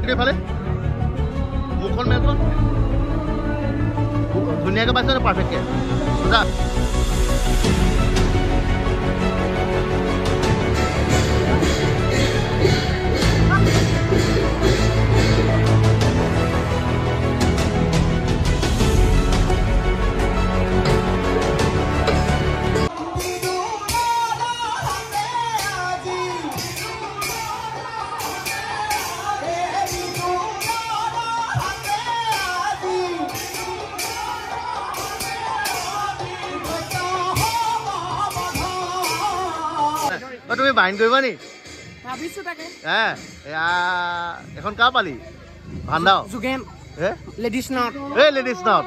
চকীৰে ফালে মুখখন মেলটো ধুনীয়াকৈ পাইছে পাৰফেক্টকৈ বুজা তুমি বাইন কৰিবা নি ভাবিছো তাকে এখন কা পালি ভান্দাও জুগেন লেডিজ নট লেডিজ নট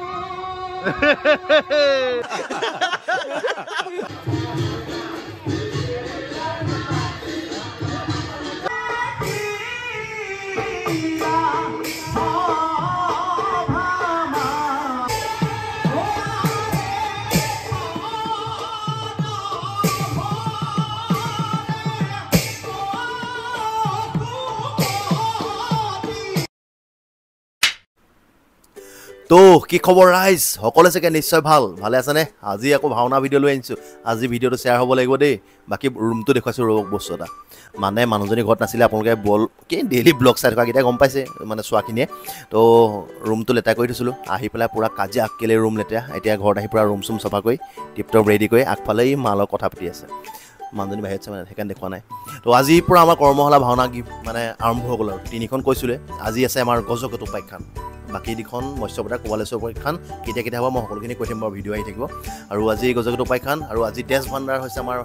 তো কি খবৰ ৰাইজ সকলোৱে চাগে নিশ্চয় ভালে আছেনে আজি আকৌ ভাওনা ভিডিঅ' লৈ আনিছোঁ আজি ভিডিঅ'টো শ্বেয়াৰ হ'ব লাগিব দেই বাকী ৰুমটো দেখুৱাইছোঁ ৰ'বক বস্তু এটা মানে মানুহজনী ঘৰত নাছিলে আপোনালোকে কি ডেইলি ব্লগ চাই থকাকেইটাই গম পাইছে মানে চোৱাখিনিয়ে তো ৰুমটো লেতেৰা কৰি থৈছিলোঁ আহি পেলাই পূৰা কাজিয়া কেলে ৰুম লেতেৰা এতিয়া ঘৰত আহি পূৰা ৰুম চুম চফা কৰি টিপটপ ৰেডি কৰি আগফালেই মালৰ কথা পাতি আছে মানুহজনী বাহিৰত আছে মানে সেইকাৰণে দেখুৱা নাই তো আজিৰ পৰা আমাৰ কৰ্মশালা ভাওনা মানে আৰম্ভ হৈ গ'ল আৰু 3খন কৈছিলে আজি আছে আমাৰ গজকেতু উপাখ্যান বাকী দুখন মৎস্যবতাৰ কোৱালেশ্বৰ উপাখ্যান কেতিয়া হ'ব মই সকলোখিনি কৈ থাকিম বাৰু ভিডিঅ' আহি থাকিব আৰু আজি গজকেতু উপাখ্যান আৰু আজি তেজ ভাণ্ডাৰ হৈছে আমাৰ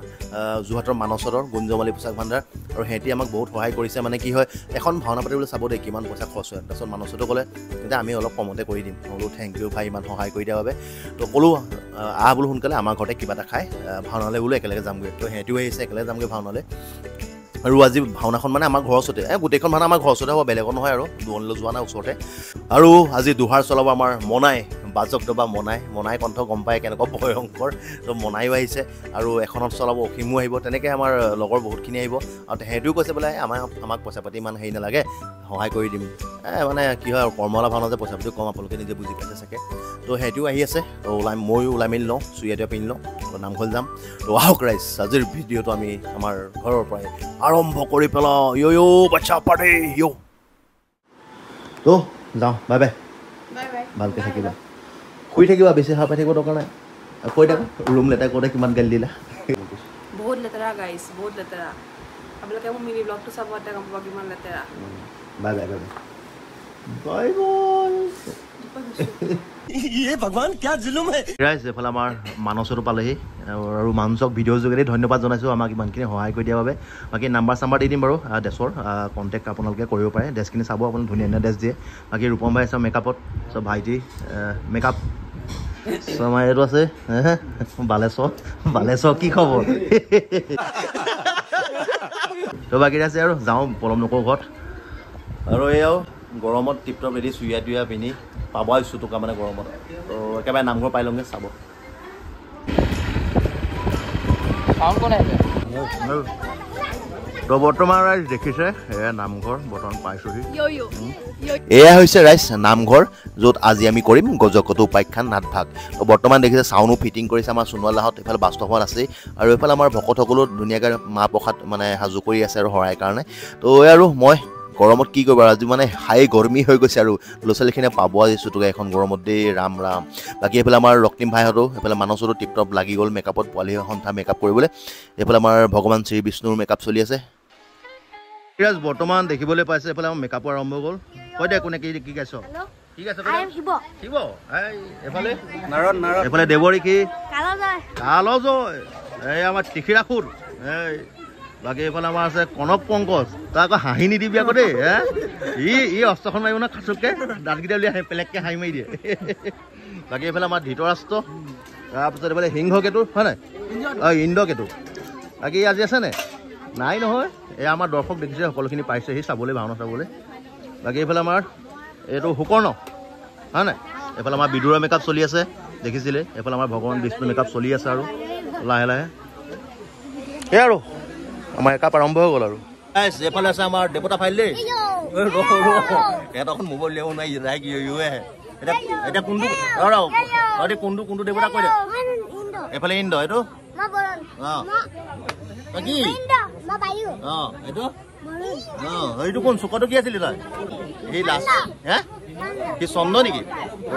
যোৰহাটৰ মানসৰৰ গুঞ্জমালী পোচাক ভাণ্ডাৰ আৰু সিহঁতি আমাক বহুত সহায় কৰিছে মানে কি হয় এখন ভাওনা পাতিবলৈ চাব দেই কিমান পইচা খৰচ হয় তাৰপিছত মানসতো ক'লে এতিয়া আমি অলপ কমতে কৰি দিম বোলো থেংক ইউ ভাই ইমান সহায় কৰি দিয়াৰ বাবে তো ক'লো বোলো সোনকালে আমাৰ ঘৰতে কিবা এটা খাই ভাওনালৈ বোলো একেলগে যামগৈ তো সিহঁতিও আহিছে একেলগে যামগৈ ভাওনালৈ আৰু আজি ভাওনাখন মানে আমাৰ ঘৰৰ ওচৰতে গোটেইখন ভাওনা আমাৰ ঘৰৰ ওচৰতে হ'ব বেলেগত নহয় আৰু দূৰণলৈ যোৱা নাই ওচৰতে আৰু আজি দুহাৰ চলাব আমাৰ মনাই বাজক দবা মনাই কণ্ঠ গম পায় কেনেকুৱা ভয়ংকৰ তো মনাইও আহিছে আৰু এখনত চলাব অসীমো আহিব তেনেকৈ আমাৰ লগৰ বহুতখিনি আহিব আৰু সিহঁতিও কৈছে বোলে আমাক পইচা পাতি ইমান হেৰি নালাগে সহায় কৰি দিম মানে কি হয় কৰ্মশালা ভাওনা যে পইচা পাতি কম আপোনালোকে নিজে বুজি পাইছে চাগে তো সিহঁতিও আহি আছে তো ময়ো ওলাই মেলি লওঁ চুইয়াটোৱে পিন্ধি লওঁ তো নামঘৰ যাম তো আহক ৰাইজ আজিৰ ভিডিঅ'টো আমি আমাৰ ঘৰৰ পৰাই আৰম্ভ কৰি পেলাওঁ ইয়ো বাচ্চা পাৰ্টি ইয়ো তো যাওঁ বাই বাই ভালকৈ থাকিবা শুই থাকিবা বেছি সাৰ পাই থাকিব দৰকাৰ নাই কৈ থাকা ৰুম লেতেৰা কৰোঁতে কিমান গালি দিলা বহুত লেতেৰা গাইছ বহুত লেতেৰা আপোনালোকে মোৰ মিনি ব্লগটো চাব এতিয়া গম পাব কিমান লেতেৰা bye bye bye bye bye ये भगवान क्या जुलुम है गाइस এফালে আমাৰ মানসৰো পালেহি আৰু মানসক ভিডিঅ' যোগেদি ধন্যবাদ জনাইছোঁ আমাক ইমানখিনি সহায় কৰি দিয়াৰ বাবে বাকী নাম্বাৰ চাম্বাৰ দি দিম বাৰু ড্ৰেছৰ কণ্টেক্ট আপোনালোকে কৰিব পাৰে ড্ৰেছখিনি চাব আপুনি ধুনীয়া ধুনীয়া ড্ৰেছ দিয়ে বাকী ৰূপম ভাই আছে মেকআপত চব ভাইটি মেকআপ আমাৰ এইটো আছে বালেশ্বৰ কি খবৰ তো বাকী আছে আৰু যাওঁ পলম নকৰোঁ ঘৰত আৰু এয়াও গৰমত টিপটপ ৰেডি চুইয়া টুইয়া পিন্ধি পাব আহিছোঁ তোকা মানে গৰমত তো একেবাৰে নামঘৰ পাই লওঁগৈ চাব তো বৰ্তমান ৰাইজ দেখিছে এয়া নামঘৰ বৰ্তমান পাইছোঁহি এয়া হৈছে ৰাইজ নামঘৰ য'ত আজি আমি কৰিম গজকেতু উপাখ্যান নাটভাগ তো বৰ্তমান দেখিছে চাউনো ফিটিং কৰিছে আমাৰ সোণোৱালাহঁত এইফালে বাস্তৱত আছেই আৰু এইফালে আমাৰ ভকতসকলো ধুনীয়াকৈ মাহ প্ৰসাদ মানে সাজু কৰি আছে আৰু শৰাই কাৰণে তো আৰু মই গৰমত কি কৰিব আজি মানে হাই গৰমি হৈ গৈছে আৰু ল'ৰা ছোৱালীখিনিয়ে পাব আহিছোঁ তোকে এখন গৰমত দেই ৰাম বাকী এইফালে আমাৰ ৰক্তিম ভাইহঁতো এইফালে মানসতো টিপটপ লাগি গ'ল মেকআপত পোৱালি সন্থা মেকআপ কৰিবলৈ এইফালে আমাৰ ভগৱান শ্ৰী বিষ্ণুৰ মেকআপ চলি আছে বৰ্তমান দেখিবলৈ পাইছে এইফালে আমাৰ মেকআপো আৰম্ভ হ'ল কৈ দে কোনে কি গাইছ ঠিক আছে এইফালে দেৱৰী কি কালজয় এই আমাৰ টিখিৰাখুৰ এই বাকী এইফালে আমাৰ আছে কনক পংকজ তই আকৌ হাঁহি নিদিবি আকৌ দেই ই অস্ত্ৰখন মাৰিব ন খাচুককৈ দাঁতকেইটা উলিয়াই পেলেককৈ হাঁহি মাৰি দিয়ে বাকী এইফালে আমাৰ ধৃতৰাষ্ট্ৰ তাৰপিছত এইফালে সিংহকেতু হয় নাই ইন্দ্ৰকেতু বাকী আজি আছেনে নাই নহয় এই আমাৰ দৰ্শক দেখিছে সকলোখিনি পাইছেহি চাবলৈ ভাওনা চাবলৈ বাকী এইফালে আমাৰ এইটো শুকৰ্ণ হয় নাই এইফালে আমাৰ বিদুৰৰ মেকআপ চলি আছে দেখিছিলে এইফালে আমাৰ ভগৱান বিষ্ণু মেকআপ চলি আছে আৰু লাহে লাহে এই আৰু আমাৰ একাপ আৰম্ভ হৈ গ'ল আৰু এইফালে আছে আমাৰ দেৱতা ফাইল দেই এখন মোবাইল লিয়াব নাই ৰাইক এতিয়া কোনটো কোনটো কোনটো দেৱতা কৈ দে এইফালে ইন্দ্ৰ এইটো কি এইটো এইটো কোন চুকটো কি আছিলি তই এই লাষ্ট হে কি চন্দ নেকি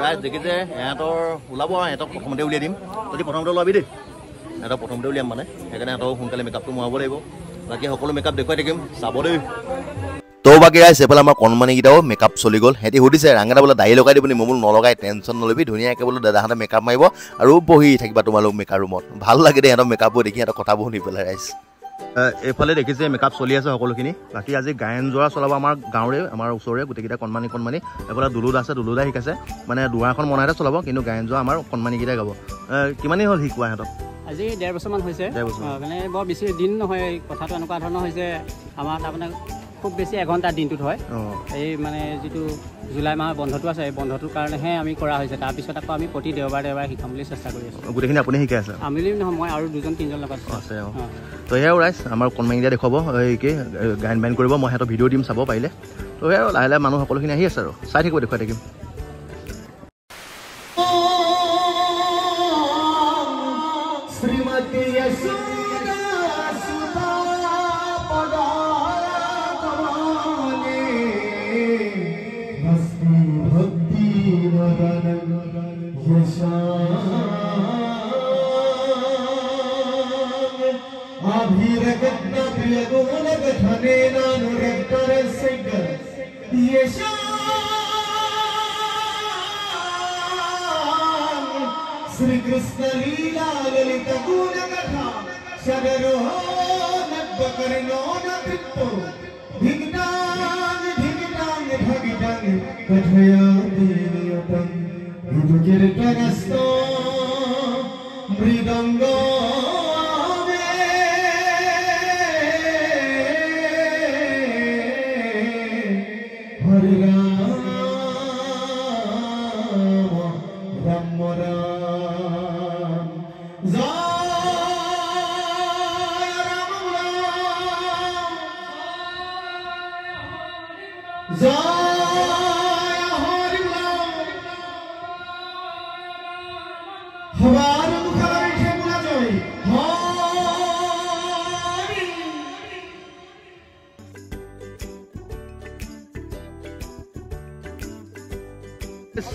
ৰাইজ দেখিছে সিহঁতৰ ওলাব সিহঁতক প্ৰথমতে উলিয়াই দিম যদি প্ৰথমতে ওলাবি দেই সিহঁতক প্ৰথমতে উলিয়াম মানে সেইকাৰণে সিহঁতক সোনকালে মেকআপটো মৰাব লাগিব বাকী সকলো মেকআপ দেখুৱাই থাকিম চাব দেই তো বাকী ৰাইজ এইফালে আমাৰ কণমানিকেইটাও মেকআপ চলি গ'ল সিহঁতি সুধিছে ৰাঙেটা বোলে দাড়ি লগাই দিবনি মই বোলো নলগাই টেনশ্যন নল'বি ধুনীয়াকৈ বোলো দাদাহঁতে মেকআপ মাৰিব আৰু বহি থাকিবা তোমালোক মেকআপ ৰুমত ভাল লাগে দেই সিহঁতৰ মেকআপবোৰ দেখি সিহঁতৰ কথাবোৰ শুনি পেলাই ৰাইজ এইফালে দেখিছে মেকআপ চলি আছে সকলোখিনি বাকী আজি গায়ন যোৰা চলাব আমাৰ গাঁৱৰে আমাৰ ওচৰৰে গোটেইকেইটা কণমানি এইফালে দুলুদা আছে দুলুদাই শিকাইছে মানে দুৱাৰখন মনাইতে চলাব কিন্তু গায়ন যোৰা আমাৰ কণমানিকেইটাই গাব কিমানেই হ'ল শিকোৱা সিহঁতক আজি 1.5 বছৰমান হৈছে মানে বৰ বেছি দিন নহয় কথাটো এনেকুৱা ধৰণৰ হৈছে আমাৰ তাৰমানে খুব বেছি এঘণ্টা দিনটোত হয় এই মানে যিটো জুলাই মাহৰ বন্ধটো আছে এই বন্ধটোৰ কাৰণেহে আমি কৰা হৈছে তাৰপিছত আকৌ আমি প্ৰতি দেওবাৰে শিকাম বুলি চেষ্টা কৰি আছোঁ গোটেইখিনি আপুনি শিকাই আছে আমি নহয় মই আৰু 2-3জন লগত আছে তো সেয়াও ৰাইজ আমাৰ কণমানিকেইটা দেখুৱাব এই কি গায়ন বায়ন কৰিব মই সিহঁতৰ ভিডিঅ' দিম চাব পাৰিলে তো সেয়া লাহে লাহে মানুহ সকলোখিনি আহি আছে আৰু চাই থাকিব দেখুৱাই থাকিম श्री कृष्ण लीला ललित गुण कथा शरणो नद्द करिनो नृत्यो धिगटांग धिगटांग भगिटांग कथया देवयतं विभुकीर्तनस्तो मृदंगो हरि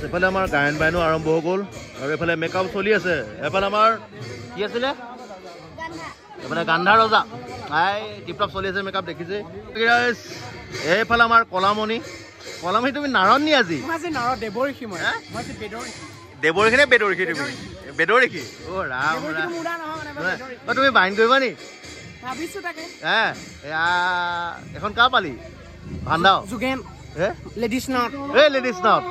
এফালে আমাৰ গায়ন বায়নো আৰম্ভ হৈ গ'ল আৰু এফালে মেকআপ চলি আছে এফালে আমাৰ কি আছিলে এফালে গান্ধা ৰজা টিপটপ চলি আছে মেকআপ দেখিছে এইফালে আমাৰ কলামণি তুমি নাৰণী আজি দেৱৰীখি নে বেদৰীখি তুমি বেদৰীখি ৰাম তুমি বাইন কৰিবা নি এখন কাৰ পালি ভাণ্ডাও লেডিজ নট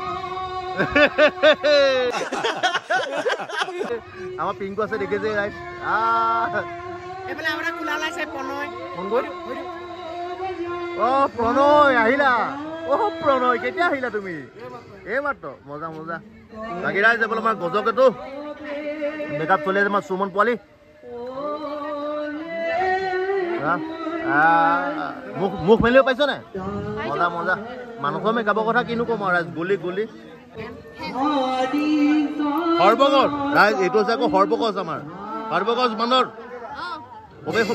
আমাৰ পিঙ্কু আছে দেখেছে ৰাইট প্ৰণয় আহিলা প্ৰণয় কেতিয়া আহিলা তুমি এই মাত্ৰ মজা মজা বাকী ৰাইজ বোলে আমাৰ গজকেতো মেকআপ চলি আছে আমাৰ সুমন পোৱালি মুখ মেলিব পাইছ নাই মজা মজা মানুহৰ মেকআপৰ কথা কিনো কম আৰু ৰাইজ গলি গলি সৰ্বগজ ৰাইজ এইটো হৈছে আকৌ সৰ্বগজ আমাৰ সৰ্বগজ বান্দৰ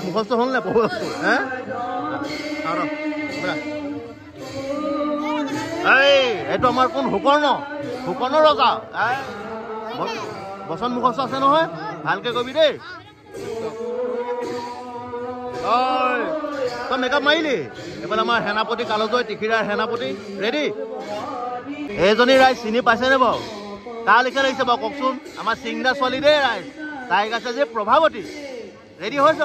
মুখস্থ হ'ল নে এইটো আমাৰ কোন শুকৰ্ণ ৰজা বচন মুখস্থ আছে নহয় ভালকে কবি দেই তই মেকআপ মাৰিলি এইফালে আমাৰ সেনাপতি কালজয় টিখিৰাৰ সেনাপতি ৰেডি এইজনী ৰাইজ চিনি পাইছে নে বাৰু কাৰ লিখা লাগিছে বাৰু কওকচোন আমাৰ চিংদা ছোৱালী দেই ৰাইজ তাইক আছে যে প্ৰভাৱতী ৰেডি হৈছ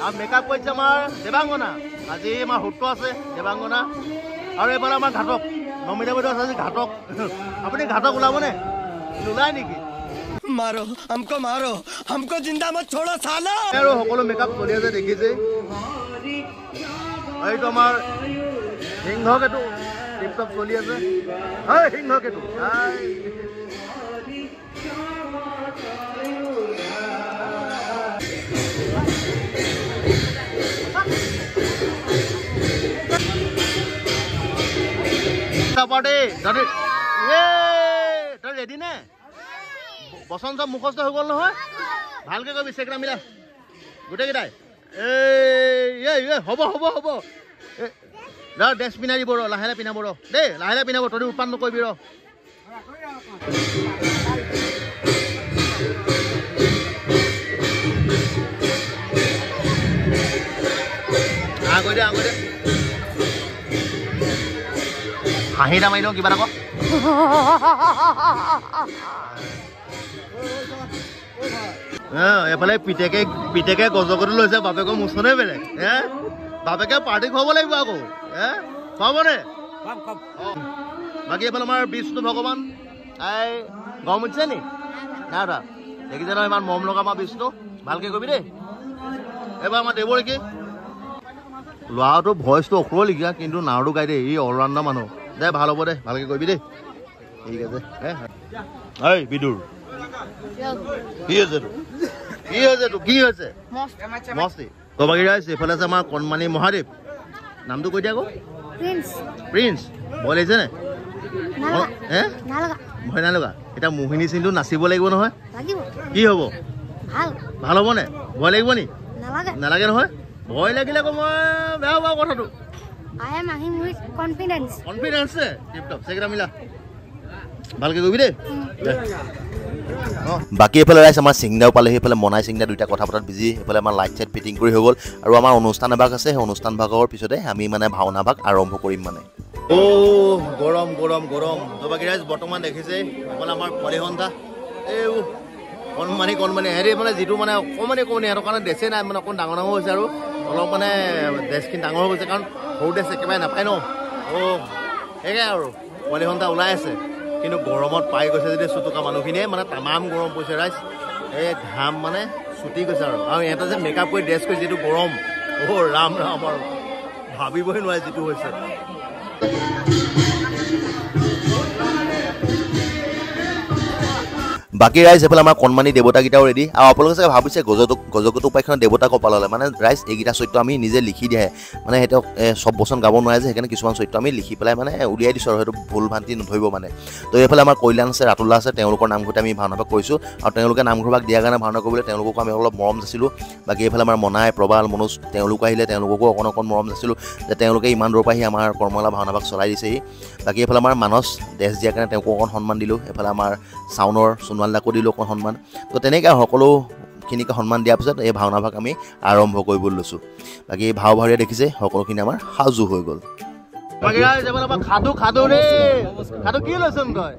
আৰু মেকআপ কৰিছে আমাৰ দেৱাংগনা আজি আমাৰ সূত্ৰ আছে দেৱাংগনা আৰু এইফালে আমাৰ ঘাটক নমিতা বাইদেউ আছে আজি ঘাটক আপুনি ঘাটক ওলাবনে নোলায় নেকি मारो हमको जिंदा मत छोड़ो सालो আৰু সকলো মেকআপ চলি আছে দেখিছে এইটো আমাৰ সিংহকেতু টিপটপ চলি আছে সিংহকেতু পাৰ্টি তই ৰেডি নে বসন্ত মুখস্থ হৈ গ'ল নহয় ভালকে কবি চেকৰা মিলা গোটেইকেইটাই হ'ব হ'ব হ'ব ড্ৰেছ পিন্ধাই দিব ৰ লাহে লাহে পিন্ধাব ৰ দেই লাহে লাহে পিন্ধাব তই উৎপাত নকৰিবি ৰ আগৈ দে হাঁহি এটা মাৰি দিওঁ কিবা এটা এফালে পিতেকে গজকটো লৈছে বাপেকৰ মুচনে বেলেগ বাপেকে পাৰ্টি খুৱাব লাগিব আকৌ খুৱাবনে বাকী এইফালে আমাৰ বিষ্ণু ভগৱান গম উঠিছে নি নাই উঠা দেখিছে নহয় ইমান মৰম লগা আমাৰ বিষ্ণু ভালকে কবি দেই এইবাৰ আমাৰ দেৱৰ কি ল'ৰাটো ভইচটো অসুৰলিগীয়া কিন্তু নাৱটো গাই দেই ই অলৰাউণ্ডাৰ মানুহ দে ভাল হ'ব দে ভালকে কৰিবি দেই ঠিক আছে এই বিদুৰ কি হৈছে মস্তি কবাগী ৰাইজ এইফালে আছে আমাৰ কণমানি মহাদেৱ নামটো কৈ দিয়া আকৌ প্ৰিন্স ভয় লাগিছে নে ভয় নালগা এতিয়া মোহিনী চিনটো নাচিব লাগিব নহয় কি হ'ব ভাল হ'ব নে ভয় লাগিব নি নালাগে নহয় ভয় লাগিলে আকৌ মই বেয়া পাওঁ কথাটো কনফিডেন্স টিপটপ চেকৰা মিলা ভালকে কৰিবি দেই বাকী এইফালে ৰাইজ আমাৰ চিংদাও পালে সেইফালে মনাই চিংদা দুইটা কথা পতাত বিজি এইফালে আমাৰ লাইট চাইট ফিটিং কৰি হৈ গ'ল আৰু আমাৰ অনুষ্ঠান এভাগ আছে সেই অনুষ্ঠান ভাগৰ পিছতে আমি মানে ভাওনা ভাগ আৰম্ভ কৰিম মানে গৰম গৰম গৰম তো বাকী ৰাইজ বৰ্তমান দেখিছে এইফালে আমাৰ পোৱালি সন্থা এই কণমানি হেৰি মানে যিটো মানে অকণমানি সিহঁতৰ কাৰণে ড্ৰেছে নাই মানে অকণ ডাঙৰ হৈছে আৰু অলপ মানে ড্ৰেছখিনি ডাঙৰ হৈ গৈছে কাৰণ সৰু ড্ৰেছ একেবাৰে নাপায় ন সেয়াই আৰু পোৱালি সন্থা ওলাই আছে কিন্তু গৰমত পাই গৈছে যদি চুটুকা মানুহখিনিয়ে মানে তামাম গৰম পৰিছে ৰাইজ এই ঘাম মানে চুটি গৈছে আৰু ইহঁতে যে মেকআপ কৰি ড্ৰেছ কৰি যিটো গৰম ৰাম ৰাম আৰু ভাবিবই নোৱাৰে যিটো হৈছে বাকী ৰাইজ এইফালে আমাৰ কণমানি দেৱতাকেইটাও ৰেডি আৰু আপোনালোকে চাগে ভাবিছে গজগতু উপাখ্যানৰ দেৱতা কপাল হ'লে মানে ৰাইজ এইকেইটা চৰিত্ৰ আমি নিজে লিখি দিয়াহে মানে সেইটো চব বচন গাব নোৱাৰে যে সেইকাৰণে কিছুমান চৰিত্ৰ আমি লিখি পেলাই মানে উলিয়াই দিছোঁ আৰু সেইটো ভুল ভ্ৰান্তি নধৰিব মানে তো এইফালে আমাৰ কল্যাণ আছে ৰাতুলা আছে তেওঁলোকৰ নামঘৰতে আমি ভাওনা ভাগ কৰিছোঁ আৰু তেওঁলোকে নামঘৰভাগ দিয়াৰ কাৰণে ভাওনা কৰিবলৈ তেওঁলোককো আমি অলপ মৰম যাছিলোঁ বাকী এইফালে আমাৰ মনাই প্ৰবাল মনোজ তেওঁলোক আহিলে তেওঁলোককো অকণ মৰম যাছিলোঁ যে তেওঁলোকে ইমান দূৰৰ পৰা আহি আমাৰ কৰ্মশালা ভাওনা ভাগ চলাই দিছেহি বাকী এইফালে আমাৰ মানস ড্ৰেছ দিয়াৰ কাৰণে তেওঁকো অকণ সন্মান দিলোঁ এইফালে আমাৰ চাউনৰ সোণোৱালদাকো দিলোঁ অকণ সন্মান তো তেনেকৈ সকলোখিনিকে সন্মান দিয়াৰ পিছত এই ভাওনা ভাগ আমি আৰম্ভ কৰিবলৈ লৈছোঁ বাকী ভাও ভাৱৰীয়া দেখিছে সকলোখিনি আমাৰ সাজু হৈ গ'ল খাদু দেই কি লৈছ তই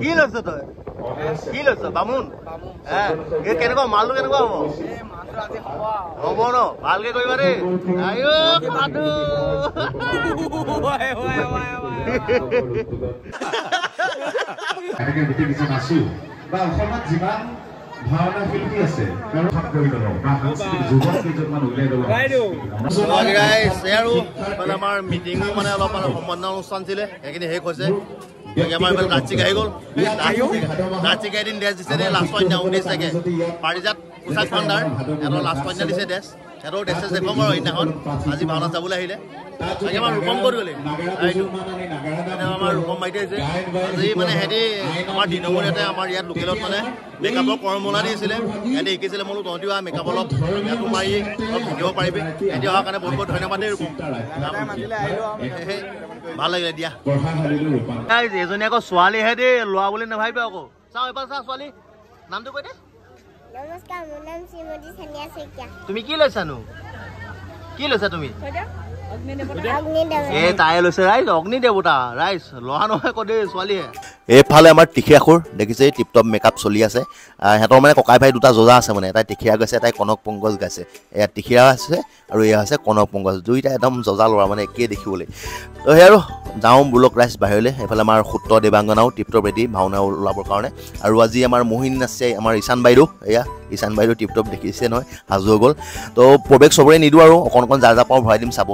কি লৈছ তই কি লৈছ বামুণ কেনেকুৱা মালটো কেনেকুৱা হ'ব ন ভালকে কৰিবা দেই খাদু ভাওনা শিল্পী আছে আমাৰ মিটিঙো মানে অলপ সম্বৰ্ধনা অনুষ্ঠান আছিলে সেইখিনি শেষ হৈছে আমাৰ এইফালে নাচিক আহি গ'ল নাচিক এদিন ড্ৰেছ দিছে দেই লাষ্টৰ দিনা 19 তাৰিখে পাৰিজাত পোচাক ভাণ্ডাৰ সিহঁতৰ লাষ্টৰ দিনা দিছে ড্ৰেছ সিহঁতৰ ড্ৰেছেছ দেখুৱাম আৰু সেইদিনাখন আজি ভাওনা চাবলৈ আহিলে তাকে আমাৰ ৰূপম কৰি গ'লে আমাৰ ৰূপম মাইতি আহিছে আজি মানে সিহঁতি আমাৰ দিনমূৰীয়াতে আমাৰ ইয়াত লোকেলত মানে মেকআপৰ কৰ্মশালা দিছিলে সিহঁতে শিকিছিলে মই তহঁতিও মেকআপ অলপ ইয়াতো মাৰি অলপ শিকিব পাৰিবি সিহঁতি অহাৰ কাৰণে বহুত বহুত ধন্যবাদ দেই ৰূপম ভাল লাগিলে দিয়া এজনী আকৌ ছোৱালীহে দেই লোৱা বুলি নাভাবিবা আকৌ চাওঁ এবাৰ চা ছোৱালী নামটো কৈ দে নমস্কাৰ মোৰ নাম শ্ৰীমতী সানিয়া শইকীয়া তুমি কি লৈছানো কি লৈছা তুমি তাই লৈছে ৰাইজ অগ্নি দেৱতা ৰাইজ লোৱা নহয় ক দেই ছোৱালীহে এইফালে আমাৰ টিখিৰাখুৰ দেখিছে টিপটপ মেকআপ চলি আছে সিহঁতৰ মানে ককাই ভাই দুটা জজা আছে মানে এটাই টিখিৰা গাইছে এটাই কনক পংকজ গাইছে এয়া টিখিৰা আছে আৰু এয়া হৈছে কনক পংকজ দুইটা একদম জজা ল'ৰা মানে একেই দেখিবলৈ তো সেই আৰু যাওঁ বোলক ৰাইজ বাহিৰলৈ এইফালে আমাৰ সূত্ৰ দেৱাংগনাও টিপটপ ৰেডি ভাওনা ওলাবৰ কাৰণে আৰু আজি আমাৰ মোহিনী নাচে আমাৰ ঈশান বাইদেউ এয়া ঈশান বাইদেউ টিপটপ দেখিছে নহয় সাজু হৈ গ'ল তো প্ৰৱেশ চবৰে নিদিওঁ আৰু অকণ যাৰ পাওঁ ভৰাই দিম চাব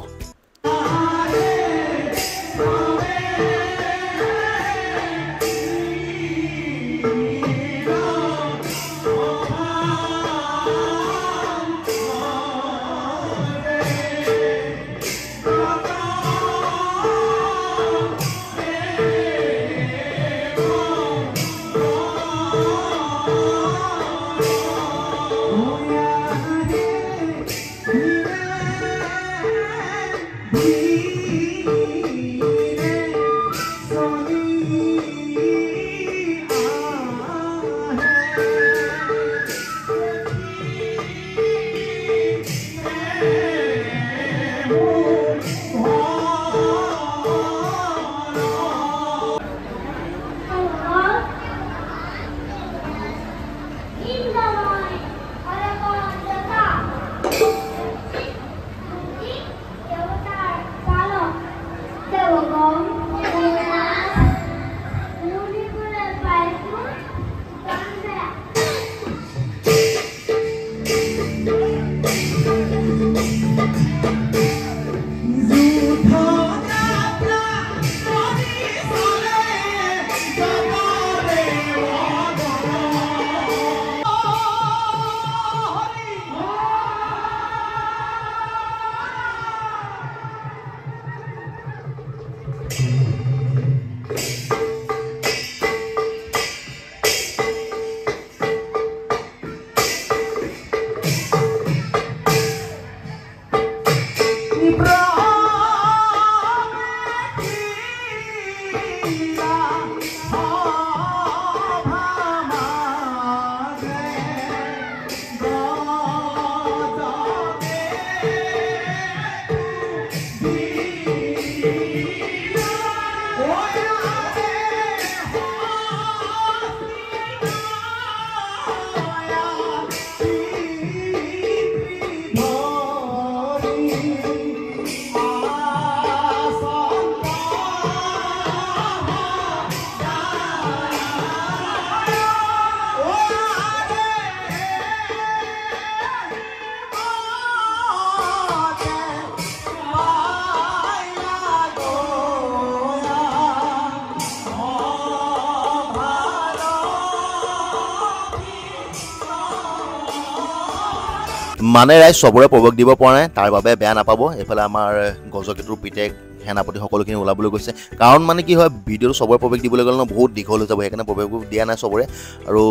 মানে ৰাইজ চবৰে প্ৰৱেশ দিব পৰা নাই তাৰ বাবে বেয়া নাপাব এফালে আমাৰ গজকেতুৰ পিতেক সেনাপতি সকলোখিনি ওলাবলৈ গৈছে কাৰণ মানে কি হয় ভিডিঅ'টো চবৰে প্ৰৱেশ দিবলৈ গ'লে বহুত দীঘল হৈ যাব সেইকাৰণে প্ৰৱেশবোৰ দিয়া নাই চবৰে আৰু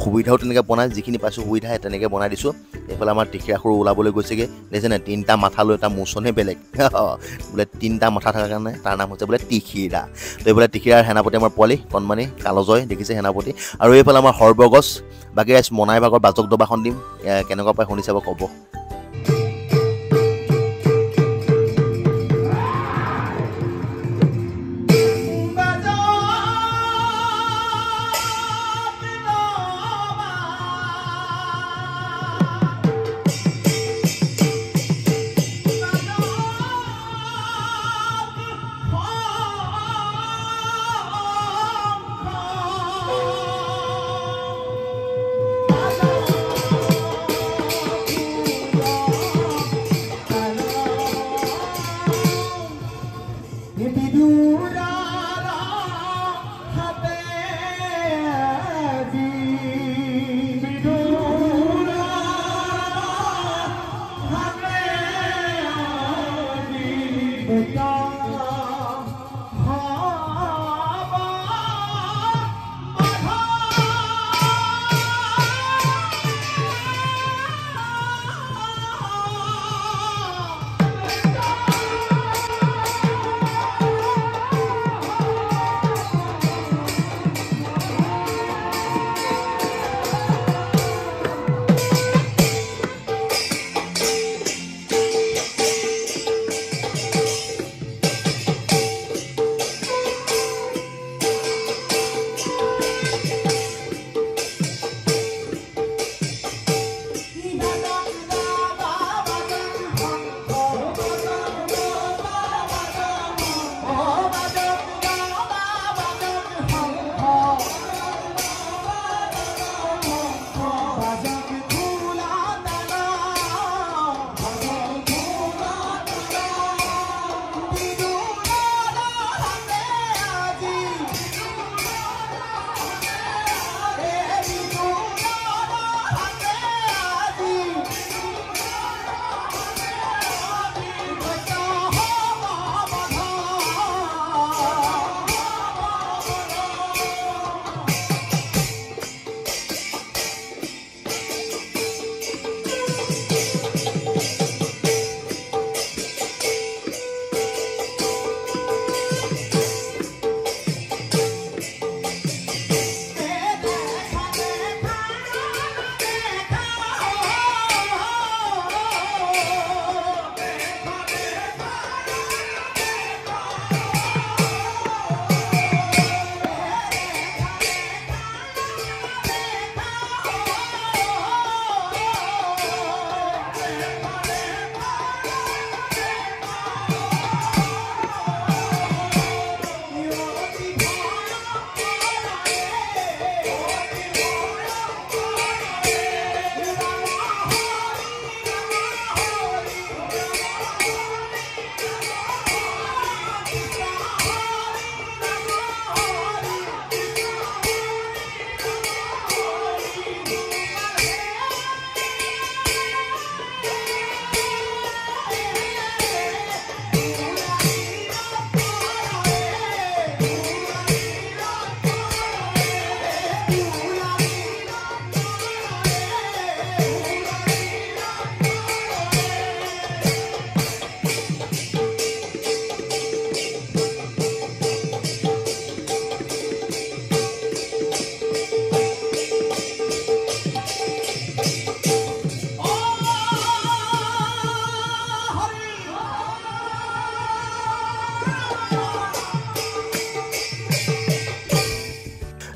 সুবিধাও তেনেকৈ বনাই যিখিনি পাইছোঁ সুবিধা তেনেকৈ বনাই দিছোঁ এইফালে আমাৰ টিখিৰাখুৰ ওলাবলৈ গৈছেগৈ দেখিছেনে 3টা মাথা লৈ এটা মোচনে বেলেগ বোলে 3টা মাথা থকাৰ কাৰণে তাৰ নাম হৈছে বোলে টিখিৰা তো এইফালে টিখিৰাৰ সেনাপতি আমাৰ পোৱালি কণমানি কালজয় দেখিছে সেনাপতি আৰু এইফালে আমাৰ সৰ্বগছ বাকী ৰাইজ মনাই ভাগৰ বাজক দবাখন দিম কেনেকুৱা পাই শুনি চাব ক'ব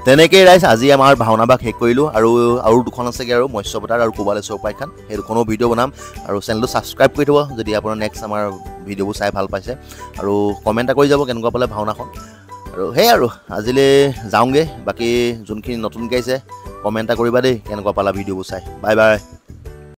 তেনেকেই ৰাইজ আজি আমাৰ ভাওনা ভাগ শেষ কৰিলোঁ আৰু দুখন আছেগৈ আৰু মৎস্যবতাৰ আৰু কোবালেশ্বৰ উপাখ্যান সেই দুখনো ভিডিঅ' বনাম আৰু চেনেলটো ছাবস্ক্ৰাইব কৰি থ'ব যদি আপোনাৰ নেক্সট আমাৰ ভিডিঅ'বোৰ চাই ভাল পাইছে আৰু কমেণ্ট এটা কৰি যাব কেনেকুৱা পালে ভাওনাখন আৰু সেয়াই আৰু আজিলৈ যাওঁগৈ বাকী যোনখিনি নতুনকৈ আহিছে কমেণ্ট এটা কৰিবা দেই কেনেকুৱা পালা ভিডিঅ'বোৰ চাই বাই বাই